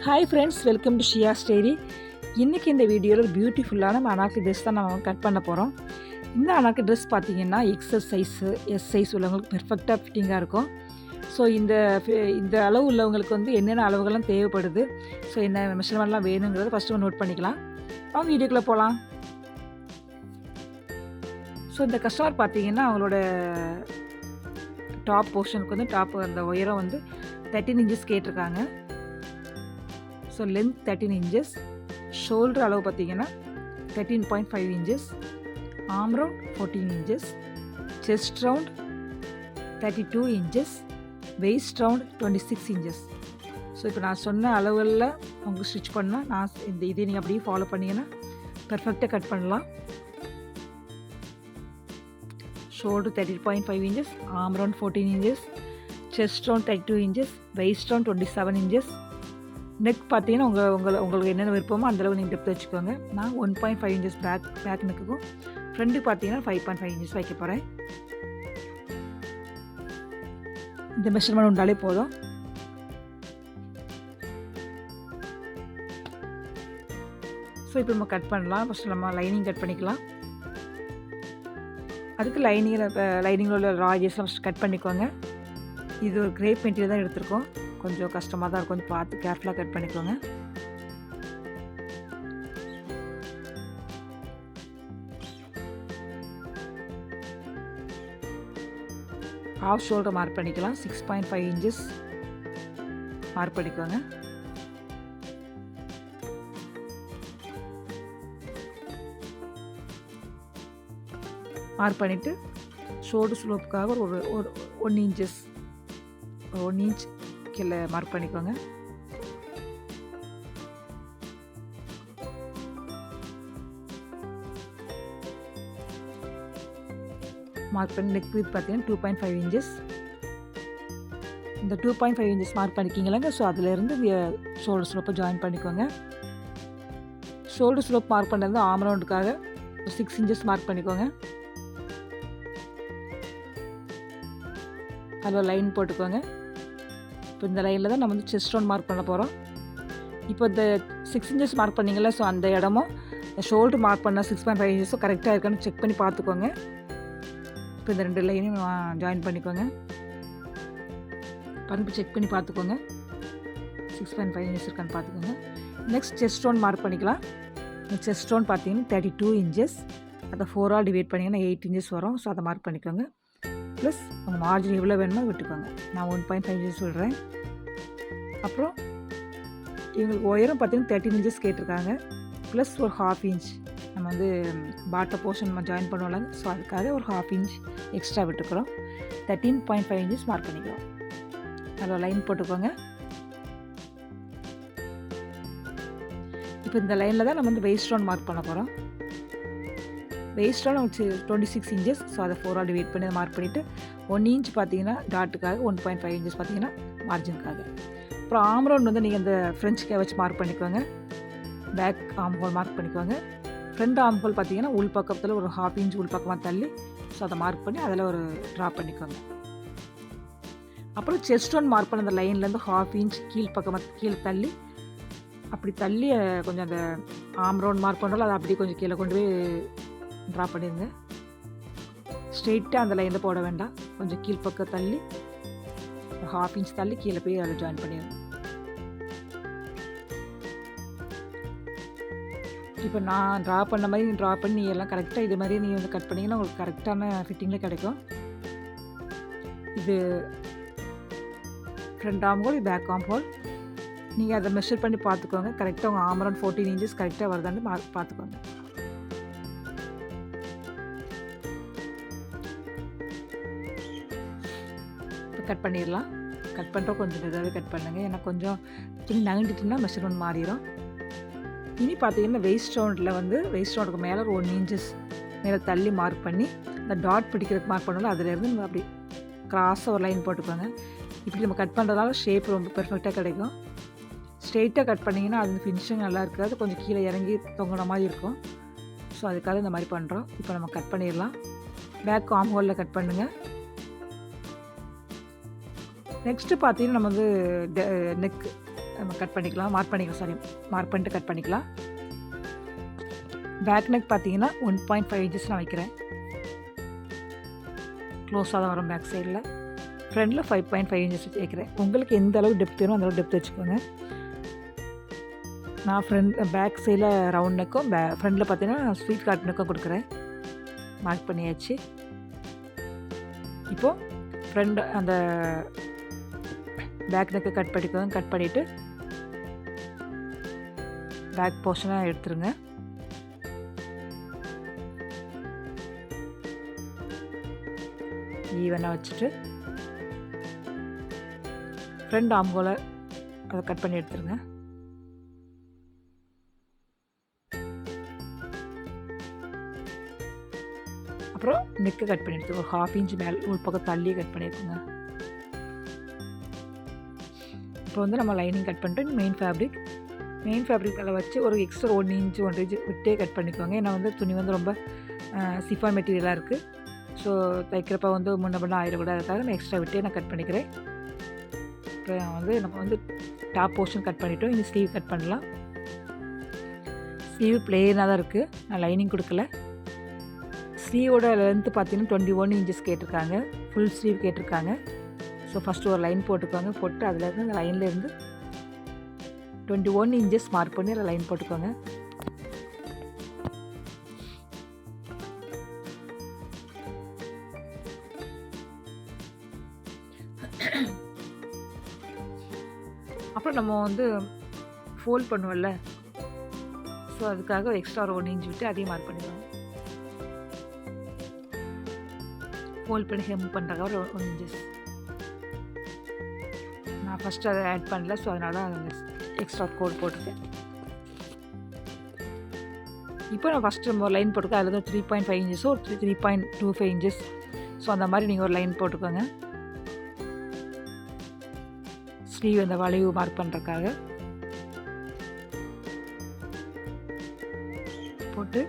Hi friends, welcome to ஷியா ஸ்டேரி. இன்றைக்கி இந்த வீடியோவில் ஒரு பியூட்டிஃபுல்லான அனார்கலி ட்ரெஸ் தான் நம்ம கட் பண்ண போகிறோம். இந்த அனார்கலி ட்ரெஸ் பார்த்திங்கன்னா எக்ஸஸ் சைஸு, எஸ் சைஸ் உள்ளவங்களுக்கு பெர்ஃபெக்டாக ஃபிட்டிங்காக இருக்கும். ஸோ இந்த அளவு உள்ளவங்களுக்கு வந்து என்னென்ன அளவுகள்லாம் தேவைப்படுது, ஸோ என்ன மெஷர்மெண்ட்லாம் வேணுங்கிறத ஃபஸ்ட்டு நோட் பண்ணிக்கலாம். அவங்க வீடியோக்குள்ளே போகலாம். ஸோ இந்த கஸ்டமர் பார்த்திங்கன்னா அவங்களோட டாப் போர்ஷனுக்கு வந்து அந்த உயரம் வந்து 13 இன்ச்சஸ் கேட்டிருக்காங்க. ஸோ லென்த் 13 இன்ச்சஸ், ஷோல்டர் அளவு பார்த்திங்கன்னா 13.5 inches, arm round 14 inches, chest round 32 inches, waist round 26 inches. So இப்போ நான் சொன்ன அளவுகளில் அவங்க ஸ்டிச் பண்ணால் நான் இதை நீங்கள் அப்படியே ஃபாலோ பண்ணிங்கன்னா பெர்ஃபெக்டாக கட் பண்ணலாம். Shoulder 30.5 inches, arm round 14 inches, chest round 32 inches, waist round 27 inches. Neck பார்த்தீங்கன்னா உங்களுக்கு என்னென்ன விருப்பமோ அந்தளவு நீங்கள் டெப்த் வச்சுக்கோங்க. நான் 1.5 இன்ச்சஸ் பேக் நெக்குக்கும், ஃப்ரண்ட்டு பார்த்தீங்கன்னா 5.5 இன்ச்சஸ் வைக்க போகிறேன். இந்த மெஷர்மெண்ட் உண்டாலே போதும். ஸோ இப்போ நம்ம கட் பண்ணலாம். ஃபஸ்ட்டு நம்ம லைனிங் கட் பண்ணிக்கலாம். அதுக்கு லைனிங்கில் உள்ள ராஜஸ்லாம் ஃபஸ்ட் கட் பண்ணிக்கோங்க. இது ஒரு கிரேப் மெட்டீரியல் தான் எடுத்திருக்கோம். கொஞ்சம் கஷ்டமாக தான் இருக்கும், கொஞ்சம் பார்த்து கேர்ஃபுல்லாக கட் பண்ணிக்கோங்க. ஹாஃப் ஷோல்டர் மார்க் பண்ணிக்கலாம். 6.5 இன்ச்சஸ் மார்க் பண்ணிக்கோங்க. மார்க் பண்ணிவிட்டு ஷோல்டர் ஸ்லோப்புக்காக ஒரு 1 இன்ச் கீழே மார்க் பண்ணிக்கோங்க. மார்க் பண்ணி நெக் வித் பார்த்தீங்கன்னா 2.5 இன்ச்சஸ். இந்த 2.5 இன்ச்சஸ் மார்க் பண்ணிக்கிங்களாங்க. ஸோ அதிலேருந்து ஷோல்டர் ஸ்லோப்பை ஜாயின் பண்ணிக்கோங்க. ஷோல்டர் ஸ்லோப் மார்க் பண்ணுறது ஆர்ம் ரவுண்டுக்காக 6 இன்ச்சஸ் மார்க் பண்ணிக்கோங்க. அதில் லைன் போட்டுக்கோங்க. இப்போ இந்த லைனில் தான் நம்ம வந்து செஸ்ட் ரவுண்ட் மார்க் பண்ண போகிறோம். இப்போ இந்த 6 இன்ச்சஸ் மார்க் பண்ணிங்களா, ஸோ அந்த இடமும் ஷோல்டர் மார்க் பண்ண 6.5 இன்ச்சஸும் கரெக்டாக இருக்கான்னு செக் பண்ணி பார்த்துக்கோங்க. இப்போ இந்த 2 லைனையும் ஜாயின் பண்ணிக்கோங்க. பாருங்க, செக் பண்ணி பார்த்துக்கோங்க 6.5 இன்ச்சஸ் இருக்கான்னு பார்த்துக்கோங்க. நெக்ஸ்ட் செஸ்ட் ரவுண்ட் மார்க் பண்ணிக்கலாம். இந்த செஸ்ட் ரவுண்ட் பார்த்தீங்கன்னா 32 இன்ச்சஸ். அதை 4ஆல் டிவைட் பண்ணிங்கன்னா 8 இன்ச்சஸ் வரும். ஸோ அதை மார்க் பண்ணிக்கோங்க. ப்ளஸ் உங்கள் மார்ஜின் எவ்வளோ வேணுமோ விட்டுக்கோங்க. நான் 1.5 இன்ச்சஸ் சொல்கிறேன். அப்புறம் இவங்களுக்கு உயரம் பார்த்தீங்கன்னா 13 இன்ச்சஸ் கேட்டிருக்காங்க. ப்ளஸ் ஒரு 1/2 இன்ச் நம்ம வந்து பாட்டம் போர்ஷன் நம்ம ஜாயின் பண்ணுவோம்ல, ஸோ அதுக்காக ஒரு 1/2 இன்ச் எக்ஸ்ட்ரா விட்டுக்கிறோம். 13.5 இன்ச்சஸ் மார்க் பண்ணிக்கிறோம். அதில் லைன் போட்டுக்கோங்க. இப்போ இந்த லைனில் தான் நம்ம வந்து வெயிஸ்ட் ரவுண்ட் மார்க் பண்ண போகிறோம். Waist round 26 inches. ஸோ அதை 4ஆல் டிவைட் பண்ணி மார்க் பண்ணிவிட்டு 1 இன்ச் பார்த்தீங்கன்னா டாட்டுக்காக, 1.5 இன்ச்சஸ் பார்த்தீங்கன்னா மார்ஜினுக்காக. அப்புறம் ஆர்ம் ரவுண்ட் வந்து நீங்கள் இந்த ஃப்ரெஞ்ச் கே வச்சு மார்க் பண்ணிக்கோங்க. பேக் ஆர்ம் ஹோல் மார்க் பண்ணிக்கோங்க. ஃப்ரண்ட் ஆர்ம் ஹோல் பார்த்தீங்கன்னா உள் பக்கத்தில் ஒரு 1/2 இன்ச் உள் பக்கமாக தள்ளி, ஸோ அதை மார்க் பண்ணி அதில் ஒரு ட்ரா பண்ணிக்கோங்க. அப்புறம் செஸ்ட் ரவுண்ட் மார்க் பண்ண அந்த லைன்லேருந்து 1/2 இன்ச் கீழே தள்ளி, அப்படி தள்ளி கொஞ்சம் அந்த ஆர்ம் ரவுண்ட் மார்க் பண்ணுறோம், அதை அப்படியே கொஞ்சம் கீழே கொண்டு போய் ட்ரா பண்ணிடுங்க. ஸ்ட்ரெயிட்டாக அந்த லைனில் போட வேண்டாம். கொஞ்சம் கீழ்ப்பக்கம் தள்ளி ஒரு 1/2 இன்ச் தள்ளி கீழே போய் அதை ஜாயின் பண்ணிடுங்க. இப்போ நான் ட்ரா பண்ண மாதிரி ட்ரா பண்ணி எல்லாம் கரெக்டாக இது மாதிரி நீங்கள் வந்து கட் பண்ணிங்கன்னா உங்களுக்கு கரெக்டான ஃபிட்டிங்கில் கிடைக்கும். இது front arm hole, back arm hole. நீங்கள் அதை மெஷர் பண்ணி பார்த்துக்கோங்க. கரெக்டாக உங்கள் ஆர்ம் ரவுண்ட் 14 இன்ச்சஸ் கரெக்டாக வருதான்னு பார்த்துக்கோங்க. கட் பண்ணிடலாம். கட் பண்ணுறோம் கொஞ்சம் இதாகவே கட் பண்ணுங்கள். ஏன்னா கொஞ்சம் துணி நகண்டிட்டுன்னா மெஷர்மெண்ட் மாறிடும். இனி பார்த்தீங்கன்னா வெயிஸ்ட் ரவுண்டுக்கு மேலே ஒரு 1 இன்ச்சஸ் மேலே தள்ளி மார்க் பண்ணி அந்த டாட் பிடிக்கிறதுக்கு மார்க் பண்ணாலும் அதிலேருந்து நம்ம அப்படி கிராஸாக ஒரு லைன் போட்டுக்கோங்க. இப்படி நம்ம கட் பண்ணுறதால ஷேப் ரொம்ப பெர்ஃபெக்டாக கிடைக்கும். ஸ்ட்ரெயிட்டாக கட் பண்ணிங்கன்னா அது ஃபினிஷிங் நல்லா இருக்காது, கொஞ்சம் கீழே இறங்கி தொங்கின மாதிரி இருக்கும். ஸோ அதுக்காக இந்த மாதிரி பண்ணுறோம். இப்போ நம்ம கட் பண்ணிடலாம். பேக் ஆர்ம் ஹோலில் கட் பண்ணுங்கள். நெக்ஸ்ட்டு பார்த்தீங்கன்னா நம்ம வந்து நம்ம கட் பண்ணிக்கலாம், மார்க் பண்ணிட்டு கட் பண்ணிக்கலாம். பேக் நெக் பார்த்தீங்கன்னா 1.5 இன்ச்சஸ் நான் வைக்கிறேன். க்ளோஸாக தான் வரும் பேக் சைடில். ஃப்ரண்டில் 5.5 இன்ச்சஸ் வைக்கிறேன். உங்களுக்கு எந்த அளவு டெப்த் வேணும் அந்த அளவு டெப்த் வச்சுக்கோங்க. நான் பேக் சைடில் ரவுண்ட் நெக்கும் ஃப்ரண்டில் பார்த்தீங்கன்னா ஸ்வீட் கார்ட் நெக்கும் கொடுக்குறேன். மார்க் பண்ணியாச்சு. இப்போது ஃப்ரண்ட் அந்த பேக் நெக்கை கட் பண்ணிக்கோங்க. கட் பண்ணிவிட்டு பேக் போர்ஷனாக எடுத்துருங்க. ஈவனாக வச்சுட்டு ஃப்ரண்ட் ஆம்கோலை அதை கட் பண்ணி எடுத்துருங்க. அப்புறம் நெக்கை கட் பண்ணி எடுத்து ஒரு 1/2 இன்ச் மேலே ஒரு பக்கம் தள்ளி கட் பண்ணியிருக்குங்க. இப்போ வந்து நம்ம லைனிங் கட் பண்ணிட்டு மெயின் ஃபேப்ரிக் மேலே வச்சு ஒரு எக்ஸ்ட்ரா 1 இன்ச் 1 இன்ச் விட்டே கட் பண்ணிக்கோங்க. ஏன்னா வந்து துணி வந்து ரொம்ப சிஃபான் மெட்டீரியலாக இருக்குது. ஸோ தைக்கிறப்ப வந்து முன்ன ஆயிடக்கூடாது, அதுக்காக நான் எக்ஸ்ட்ரா விட்டே நான் கட் பண்ணிக்கிறேன். இப்போ வந்து நம்ம வந்து டாப் போர்ஷன் கட் பண்ணிவிட்டோம். இனி ஸ்லீவ் கட் பண்ணலாம். ஸ்லீவ் பிளெயினாக தான் இருக்குது, நான் லைனிங் கொடுக்கல. ஸ்லீவோட லென்த்து பார்த்தீங்கன்னா 21 இன்ச்சஸ் கேட்டிருக்காங்க, ஃபுல் ஸ்லீவ் கேட்டிருக்காங்க. ஸோ ஃபஸ்ட்டு ஒரு லைன் போட்டுக்கோங்க. போட்டு அதிலேருந்து அந்த லைன்லேருந்து 21 இன்ச்சஸ் மார்க் பண்ணி அதில் லைன் போட்டுக்கோங்க. அப்புறம் நம்ம வந்து ஃபோல்ட் பண்ணுவோம்ல, ஸோ அதுக்காக எக்ஸ்ட்ரா ஒரு 1 இன்ச் விட்டு அதையும் மார்க் பண்ணிடுவோம். ஃபோல்ட் பண்ணி ஹெம் பண்ணுறக்காக ஒரு 1 இன்ச்சஸ் நான் ஃபஸ்ட்டு அதை ஆட் பண்ணல, ஸோ அதனால தான் எக்ஸ்ட்ரா கோட் போட்டிருக்கேன். இப்போ நான் ஃபஸ்ட்டு நம்ம ஒரு லைன் போட்டுக்கோங்க. அதில் தான் 3.5 இன்ச்சஸோ 3.25 இன்ச்சஸ், ஸோ அந்த மாதிரி நீங்கள் ஒரு லைன் போட்டுக்கோங்க. ஸ்லீவ் அந்த வளைவு மார்க் பண்ணுறதுக்காக போட்டு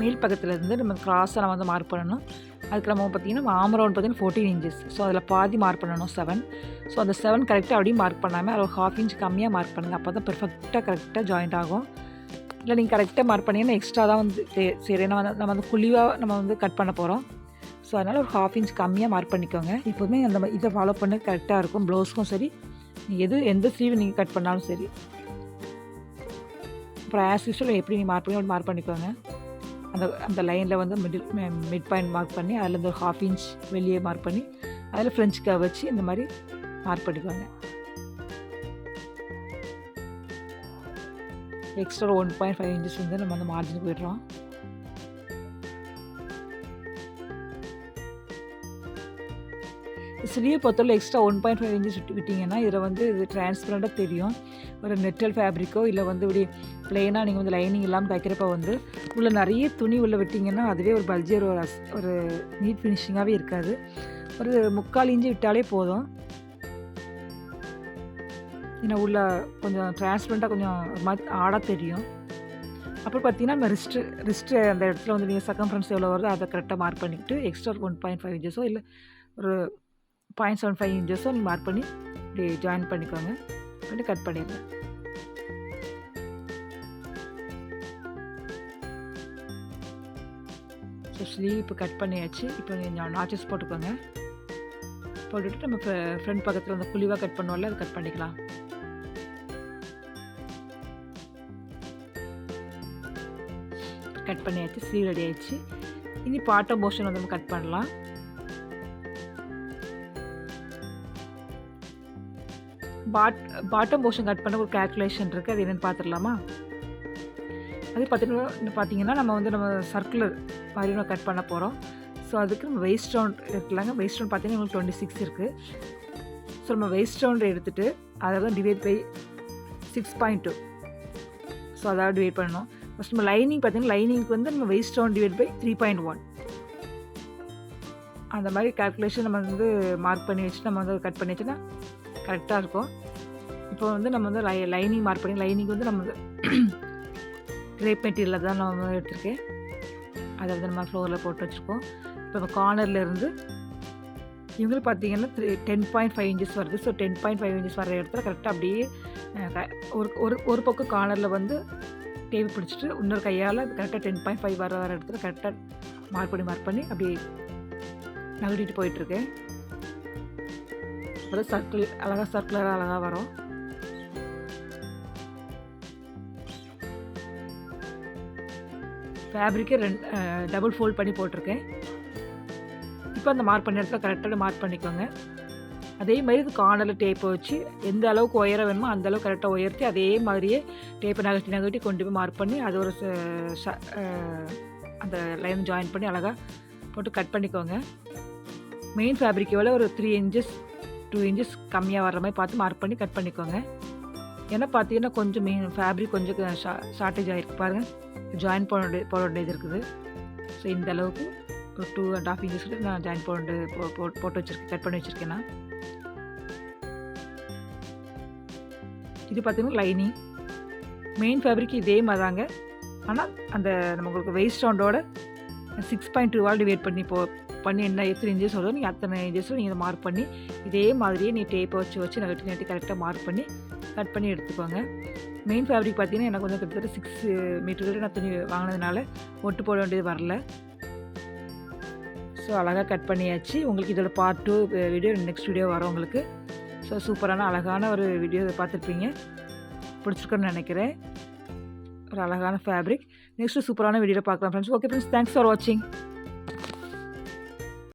மேல் பக்கத்தில் இருந்து நம்ம கிராஸாக நம்ம வந்து மார்க் பண்ணணும். அதுக்கு நம்ம பார்த்திங்கன்னா ஆம் ரவுண்ட் பார்த்திங்கன்னா 14 இன்ச்சஸ், ஸோ அதில் பாதி மார்க் பண்ணணும் 7. ஸோ அந்த 7 கரெக்டாக அப்படியே மார்க் பண்ணாமல் அதில் ஒரு 1/2 இன்ச் கம்மியாக மார்க் பண்ணுங்கள். அப்போ தான் கரெக்டாக ஜாயிண்ட் ஆகும். இல்லை நீங்கள் கரெக்டாக மார்க் பண்ணிங்கன்னா எக்ஸ்ட்ரா தான் வந்து சரி, நம்ம வந்து குழிவாக நம்ம வந்து கட் பண்ண போகிறோம். ஸோ அதனால் ஒரு 1/2 இன்ச் கம்மியாக மார்க் பண்ணிக்கோங்க. எப்போதுமே அந்த இதை ஃபாலோ பண்ண கரெக்டாக இருக்கும். ப்ளவுஸ்க்கும் சரி, நீங்கள் எந்த ஸ்லீவ் நீங்கள் கட் பண்ணாலும் சரி. அப்புறம் ஆஸ் யூஸ்வல் எப்படி நீங்கள் மார்க் பண்ணிக்கோங்க. அந்த லைனில் வந்து மிட் பாயிண்ட் மார்க் பண்ணி அதில் ஒரு 1/2 இன்ச் வெளியே மார்க் பண்ணி அதில் ஃப்ரெஞ்ச் கர்வ் வச்சு இந்த மாதிரி மார்க் பண்ணிக்கோங்க. எக்ஸ்ட்ரா 1.5 இன்ச்சஸ் வந்து நம்ம அந்த மார்ஜினுக்கு விடுறோம். ஸ்லீவ் பொறுத்தவரை எக்ஸ்ட்ரா 1.5 இன்ச்சஸ் விட்டிங்கன்னா இதில் வந்து இது டிரான்ஸ்பரண்ட்டாக தெரியும். ஒரு நெட்டல் ஃபேப்ரிக்கோ இல்லை வந்து இப்படி ப்ளெயினாக நீங்கள் வந்து லைனிங் இல்லாமல் தைக்கிறப்ப வந்து உள்ள நிறைய துணி உள்ளே விட்டிங்கன்னா அதுவே ஒரு பல்ஜியர் ஒரு நீட் ஃபினிஷிங்காகவே இருக்காது. ஒரு 3/4 இன்ச்சு விட்டாலே போதும். ஏன்னா உள்ள கொஞ்சம் டிரான்ஸ்பரண்ட்டாக கொஞ்சம் ஆடாக தெரியும். அப்புறம் பார்த்தீங்கன்னா நம்ம ரிஸ்ட்டு அந்த இடத்துல வந்து நீங்கள் சர்க்கம்ஃபரன்ஸ் எவ்வளோ வருதோ அதை கரெக்டாக மார்க் பண்ணிக்கிட்டு எக்ஸ்ட்ரா 1.5 இன்ச்சஸோ இல்லை ஒரு 0.75 இன்ச்சஸோ நீங்கள் மார்க் பண்ணி இப்படி ஜாயின் பண்ணிக்கோங்க. பண்ணி கட் பண்ணிடுங்க. ஸோ ஸ்லீவ் இப்போ கட் பண்ணியாச்சு. இப்போ நீங்கள் நாச்சஸ் போட்டுக்கோங்க. போட்டுட்டு நம்ம ஃப்ரண்ட் பக்கத்தில் அந்த குழிவாக கட் பண்ணுவோம்ல, அதை கட் பண்ணிக்கலாம். கட் பண்ணியாச்சு. ஸ்லீவ் ரெடி ஆயிடுச்சு. இனி பாட்டம் போர்ஷன் வந்து நம்ம கட் பண்ணலாம். பாட்டம் போர்ஷன் கட் பண்ண ஒரு கேல்குலேஷன் இருக்குது, அது என்னென்னு பார்த்துடலாமா? அது பார்த்தீங்கன்னா நம்ம சர்க்குலர் மாதிரி நம்ம கட் பண்ண போகிறோம். ஸோ அதுக்கு நம்ம வெயிஸ்ட் ரவுண்ட் இருக்குல்லாங்க. வெயிஸ்ட் ரவுண்ட் பார்த்தீங்கன்னா உங்களுக்கு 26 இருக்குது. ஸோ நம்ம வெயிஸ்ட் ரவுண்ட் எடுத்துகிட்டு அதை தான் டிவைட் பை 6.2, ஸோ அதாவது டிவைட் பண்ணணும். ஃபஸ்ட் நம்ம லைனிங் பார்த்தீங்கன்னா லைனிங்க்கு வந்து நம்ம வெயிஸ்ட் ரவுண்ட் டிவைட் பை 3.1 அந்த மாதிரி கேல்குலேஷன் நம்ம வந்து மார்க் பண்ணி வச்சுட்டு நம்ம வந்து கட் பண்ணி வச்சுன்னா கரெக்டாக இருக்கும். இப்போ வந்து நம்ம வந்து லைனிங் மார்க் பண்ணி லைனிங் வந்து நம்ம கிரேப் மெட்டீரியலில் தான் நம்ம எடுத்துருக்கேன். அதை வந்து நம்ம ஃப்ளோரில் போட்டு வச்சுருக்கோம். இப்போ நம்ம கார்னர்லேருந்து இவங்களும் பார்த்தீங்கன்னா 10.5 இன்ச்சஸ் வருது. ஸோ 10.5 இன்ச்சஸ் வர இடத்துல கரெக்டாக அப்படியே ஒரு ஒரு ஒரு பக்கம் கார்னரில் வந்து டேப் பிடிச்சிட்டு இன்னொரு கையால் கரெக்டாக 10.5 வர இடத்துல கரெக்டாக மார்க் பண்ணி அப்படியே நகட்டிட்டு போயிட்டுருக்கேன். அப்புறம் சர்க்குலராக அழகாக வரும். ஃபேப்ரிக்கை டபுள் ஃபோல்ட் பண்ணி போட்டிருக்கேன். இப்போ அந்த மார்க் பண்ண இடத்துல கரெக்டாக மார்க் பண்ணிக்கோங்க. அதே மாதிரி இது கார்னரில் டேப்பை வச்சு எந்த அளவுக்கு உயரம் வேணுமோ அந்த அளவுக்கு கரெக்டாக உயர்த்தி அதே மாதிரியே டேப்பை நகட்டி கொண்டு போய் மார்க் பண்ணி அது ஒரு அந்த லைன் ஜாயின் பண்ணி அழகாக போட்டு கட் பண்ணிக்கோங்க. மெயின் ஃபேப்ரிக்கை விட ஒரு 3 இன்ச்சஸ் 2 இன்ச்சஸ் கம்மியாக வர்ற மாதிரி பார்த்து மார்க் பண்ணி கட் பண்ணிக்கோங்க. ஏன்னா பார்த்தீங்கன்னா கொஞ்சம் ஃபேப்ரிக் கொஞ்சம் ஷார்ட்டேஜ் ஆகிருக்கு பாருங்கள். ஜாயின் போட வேண்டியது இருக்குது. ஸோ இந்த அளவுக்கு ஒரு 2.5 இன்ச்சஸ் நான் ஜாயின் போட்டு வச்சுருக்கேன், கட் பண்ணி வச்சுருக்கேன். நான் இது பார்த்தீங்கன்னா லைனிங் மெயின் ஃபேப்ரிக் இதே மாதிரி தாங்க. ஆனால் அந்த நம்மளுக்கு வெயிஸ்ட் ரவுண்டோட 6.2 டிவைட் பண்ணி என்ன எத்தனை இன்ச்சஸ் வருதோ நீங்கள் அத்தனை இன்ச்சஸும் நீங்கள் இதை மார்க் பண்ணி இதே மாதிரியே நீ டேப்பை வச்சு நட்டி கரெக்டாக மார்க் பண்ணி கட் பண்ணி எடுத்துக்கோங்க. மெயின் ஃபேப்ரிக் பார்த்தீங்கன்னா எனக்கு கொஞ்சம் கிட்டத்தட்ட 6 மீட்டர் நான் துணி வாங்கினதுனால ஒட்டு போட வேண்டியது வரல. ஸோ அழகாக கட் பண்ணியாச்சு. உங்களுக்கு இதோட பார்ட் 2 வீடியோ நெக்ஸ்ட் வீடியோ வரும் உங்களுக்கு. ஸோ சூப்பரான அழகான ஒரு வீடியோ பார்த்துருப்பீங்க, பிடிச்சிருக்குன்னு நினைக்கிறேன். ஒரு அழகான ஃபேப்ரிக். நெக்ஸ்ட்டு சூப்பரான வீடியோவில் பார்க்கலாம் friends. Okay friends, thanks for வாட்சிங்.